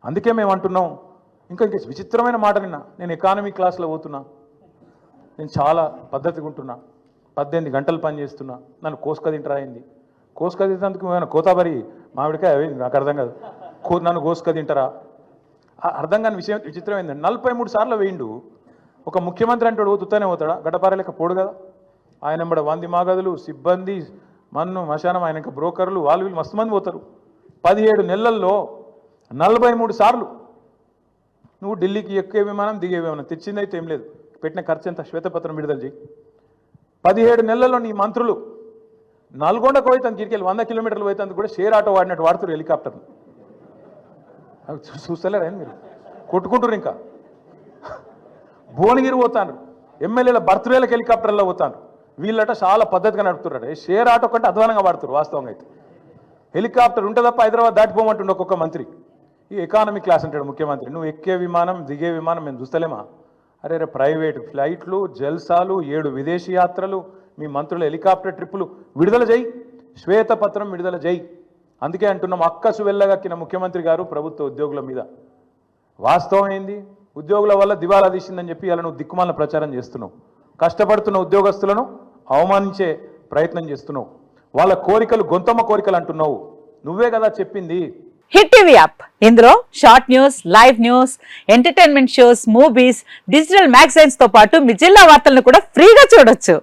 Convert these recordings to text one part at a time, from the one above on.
అందుకే మేము అంటున్నాం. ఇంకా విచిత్రమైన మాట నేను ఎకానమీ క్లాస్లో పోతున్నా, నేను చాలా పద్ధతిగా ఉంటున్నా, 18 గంటలు పని చేస్తున్నా, నన్ను కోసుక తింటరా అయింది. కోసుక తింటేందుకు ఏమైనా కోతాబరి మామిడికాయ నాకు అర్థం కాదు. నన్ను కోసుక తింటారా అర్థం కాని విషయం. విచిత్రమైంది, 43 సార్లు వేయిండు. ఒక ముఖ్యమంత్రి అంటే పోతుతానే పోతాడా? గడ్డపారలేక పోడు కదా. ఆయన ఎంబడ 100 మాగదులు, సిబ్బంది, మన్ను మశానం, ఆయన ఇంకా బ్రోకర్లు, వాళ్ళు వీళ్ళు మస్తు మంది పోతారు. 17 నెలల్లో 43 సార్లు నువ్వు ఢిల్లీకి ఎక్కే విమానం దిగే విమానం తెచ్చిందైతే ఏం లేదు. పెట్టిన ఖర్చు ఎంత? శ్వేతపత్రం విడుదల చేయి. 17 నెలల్లో నీ మంత్రులు నల్గొండకు పోయితే గిరికెళ్ళి 100 కిలోమీటర్లు పోయితే కూడా షేర్ ఆటో వాడినట్టు వాడుతారు హెలికాప్టర్లు. చూస్తలేరా మీరు? కొట్టుకుంటారు. ఇంకా భువనగిరి పోతాను, ఎమ్మెల్యేల బర్త్డేలకు హెలికాప్టర్లో పోతాను. వీళ్ళట చాలా పద్ధతిగా నడుపుతున్నాడు. షేర్ ఆటో కంటే అధ్వానంగా వాడుతారు. వాస్తవంగా అయితే హెలికాప్టర్ ఉంటే తప్ప హైదరాబాద్ దాటిపోమంటుండే ఒక్కొక్క మంత్రి. ఈ ఎకానమీ క్లాస్ అంటాడు ముఖ్యమంత్రి. నువ్వు ఎక్కే విమానం దిగే విమానం మేము చూస్తలేమా? అరే ప్రైవేట్ ఫ్లైట్లు, జల్సాలు, 7 విదేశీ యాత్రలు, మీ మంత్రుల హెలికాప్టర్ ట్రిప్పులు విడుదల చేయి, శ్వేతపత్రం విడుదల చేయి. అందుకే అంటున్నాం, అక్కసు వెళ్ళగక్కిన ముఖ్యమంత్రి గారు ప్రభుత్వ ఉద్యోగుల మీద. వాస్తవం ఏంది? ఉద్యోగుల వల్ల దివాలా తీసిందని చెప్పి ఇలా నువ్వు దిక్కుమాల ప్రచారం చేస్తున్నావు. కష్టపడుతున్న ఉద్యోగస్తులను అవమానించే ప్రయత్నం చేస్తున్నావు. వాళ్ళ కోరికలు గొంతమ్మ కోరికలు అంటున్నావు. నువ్వే కదా చెప్పింది. హిట్ టీవీ యాప్, ఇందులో short news, live news, entertainment shows, movies, digital magazines తో పాటు మీ జిల్లా వార్తలను కూడా ఫ్రీగా చూడొచ్చు.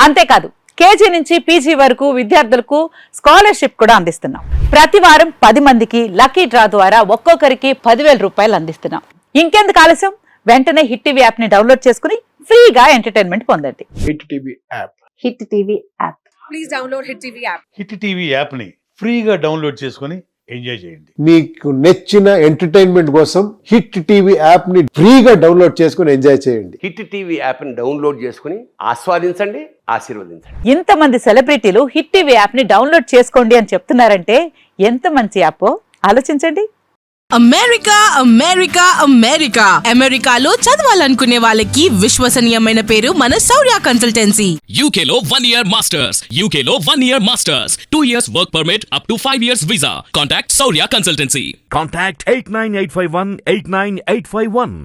అంతేకాదు, కేజీ నుంచి పీజీ వరకు విద్యార్థులకు స్కాలర్షిప్ కూడా అందిస్తున్నాం. ప్రతి వారం 10 మందికి లక్కీ డ్రా ద్వారా ఒక్కొక్కరికి 10,000 రూపాయలు అందిస్తున్నాం. ఇంకెందుకు ఆలస్యం? వెంటనే హిట్ టీవీ యాప్ ని డౌన్లోడ్ చేసుకుని ఫ్రీగా ఎంటర్టైన్మెంట్ పొందండి. Hit TV app. Hit TV app. Please download hit TV app. Hit TV app ని ఫ్రీగా డౌన్లోడ్ చేసుకుని ఎంజాయ్ చేయండి. మీకు నచ్చిన ఎంటర్టైన్మెంట్ కోసం హిట్ టీవీ యాప్ ని ఫ్రీగా డౌన్లోడ్ చేసుకుని ఎంజాయ్ చేయండి. హిట్ టీవీ యాప్ ని డౌన్లోడ్ చేసుకుని ఆస్వాదించండి, ఆశీర్వదించండి. ఇంతమంది సెలబ్రిటీలు హిట్ టీవీ యాప్ ని డౌన్లోడ్ చేసుకోండి అని చెప్తున్నారంటే ఎంత మంచి యాప్ ఆలోచించండి. అమెరికా అమెరికా అమెరికా అమెరికాలో చదవాలనుకునే వాళ్ళకి విశ్వసనీయమైన పేరు మన శౌర్య కన్సల్టెన్సీ. UK లో 1 year masters, UK లో 1 year masters, 2 years work permit up to 5 years visa. Contact Saurya Consultancy. Contact 89851 89851.